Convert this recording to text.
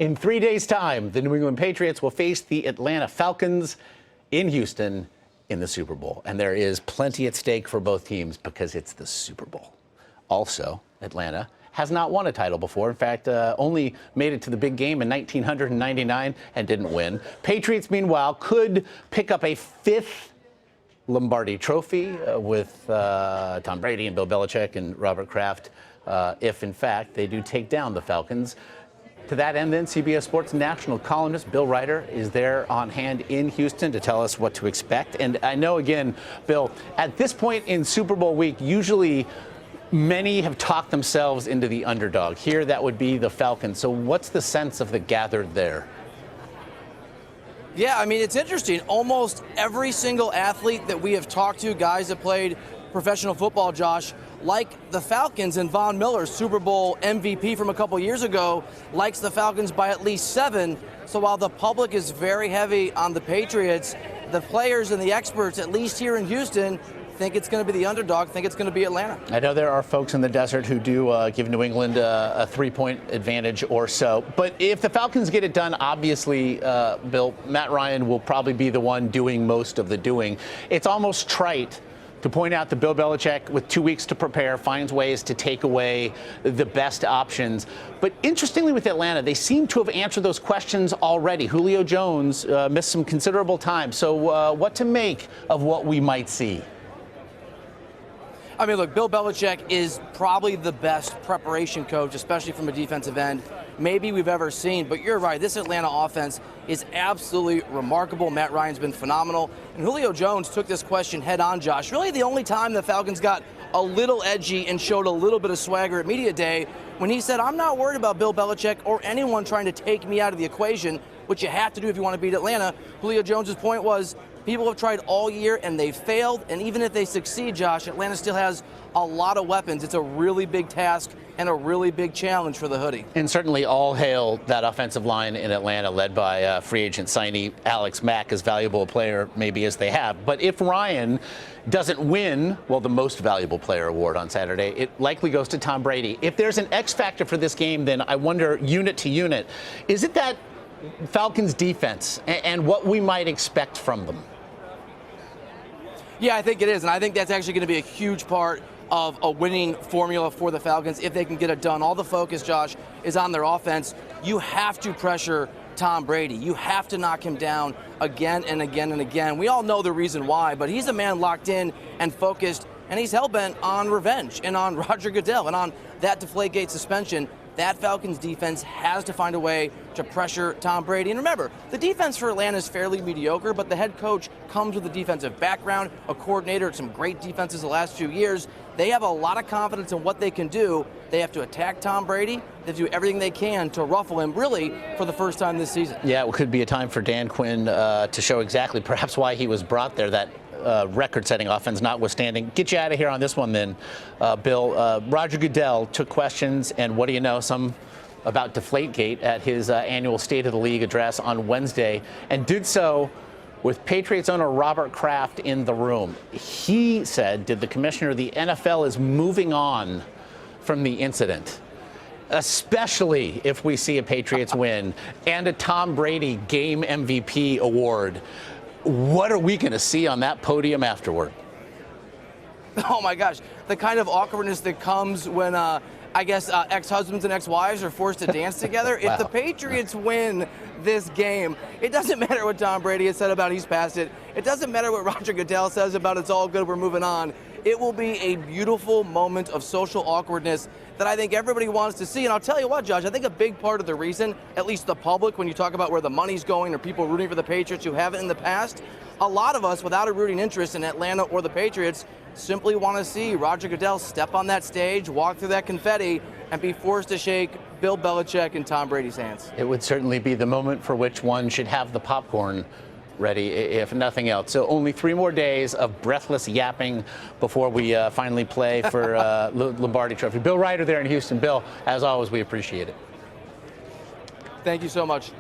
In 3 days' time, the New England Patriots will face the Atlanta Falcons in Houston in the Super Bowl. And there is plenty at stake for both teams because it's the Super Bowl. Also, Atlanta has not won a title before. In fact, only made it to the big game in 1999 and didn't win. Patriots, meanwhile, could pick up a fifth Lombardi trophy with Tom Brady and Bill Belichick and Robert Kraft if, in fact, they do take down the Falcons. To that end, then, CBS Sports national columnist Bill Reiter is there on hand in Houston to tell us what to expect. And I know, again, Bill, at this point in Super Bowl week, usually many have talked themselves into the underdog. Here, that would be the Falcons. So what's the sense of the gathered there? Yeah, I mean, it's interesting. Almost every single athlete that we have talked to, guys that played professional football, Josh, like the Falcons, and Von Miller, Super Bowl MVP from a couple years ago, likes the Falcons by at least 7. So while the public is very heavy on the Patriots, the players and the experts, at least here in Houston, think it's going to be the underdog, think it's going to be Atlanta. I know there are folks in the desert who do give New England a 3-point advantage or so. But if the Falcons get it done, obviously, Bill, Matt Ryan will probably be the one doing most of the doing. It's almost trite to point out that Bill Belichick, with 2 weeks to prepare, finds ways to take away the best options. But interestingly with Atlanta, they seem to have answered those questions already. Julio Jones missed some considerable time. So what to make of what we might see? I mean, look, Bill Belichick is probably the best preparation coach, especially from a defensive end, maybe we've ever seen. But you're right, this Atlanta offense is absolutely remarkable. Matt Ryan's been phenomenal. And Julio Jones took this question head on, Josh. Really the only time the Falcons got a little edgy and showed a little bit of swagger at media day when he said, I'm not worried about Bill Belichick or anyone trying to take me out of the equation, which you have to do if you want to beat Atlanta. Julio Jones's point was, people have tried all year and they failed, and even if they succeed, Josh, Atlanta still has a lot of weapons. It's a really big task and a really big challenge for the hoodie. And certainly all hail that offensive line in Atlanta, led by free agent signee Alex Mack, as valuable a player maybe as they have. But if Ryan doesn't win, well, the most valuable player award on Saturday, it likely goes to Tom Brady. If there's an X factor for this game, then I wonder, unit to unit, is it that Falcons defense and what we might expect from them? Yeah, I think it is, and I think that's actually going to be a huge part of a winning formula for the Falcons if they can get it done. All the focus, Josh, is on their offense. You have to pressure Tom Brady. You have to knock him down again and again and again. We all know the reason why, but he's a man locked in and focused, and he's hell-bent on revenge and on Roger Goodell and on that Deflategate suspension. That Falcons defense has to find a way to pressure Tom Brady. And remember, the defense for Atlanta is fairly mediocre, but the head coach comes with a defensive background, a coordinator at some great defenses the last few years. They have a lot of confidence in what they can do. They have to attack Tom Brady. They have to do everything they can to ruffle him, really, for the first time this season. Yeah, it could be a time for Dan Quinn to show exactly perhaps why he was brought there, that record-setting offense notwithstanding. Get you out of here on this one then, Bill. Roger Goodell took questions, and what do you know, some about Deflategate at his annual State of the League address on Wednesday, and did so with Patriots owner Robert Kraft in the room. He said, did the commissioner, the NFL is moving on from the incident, especially if we see a Patriots win and a Tom Brady game MVP award. What are we going to see on that podium afterward? Oh, my gosh. The kind of awkwardness that comes when, I guess, ex-husbands and ex-wives are forced to dance together. Wow. If the Patriots win this game, it doesn't matter what Tom Brady has said about he's past it. It doesn't matter what Roger Goodell says about it's all good, we're moving on. It will be a beautiful moment of social awkwardness that I think everybody wants to see. And I'll tell you what, Josh, I think a big part of the reason, at least the public, when you talk about where the money's going or people rooting for the Patriots who haven't in the past, a lot of us without a rooting interest in Atlanta or the Patriots simply want to see Roger Goodell step on that stage, walk through that confetti, and be forced to shake Bill Belichick and Tom Brady's hands. It would certainly be the moment for which one should have the popcorn ready, if nothing else. So only 3 more days of breathless yapping before we finally play for Lombardi Trophy. Bill Reiter there in Houston. Bill, as always, we appreciate it. Thank you so much.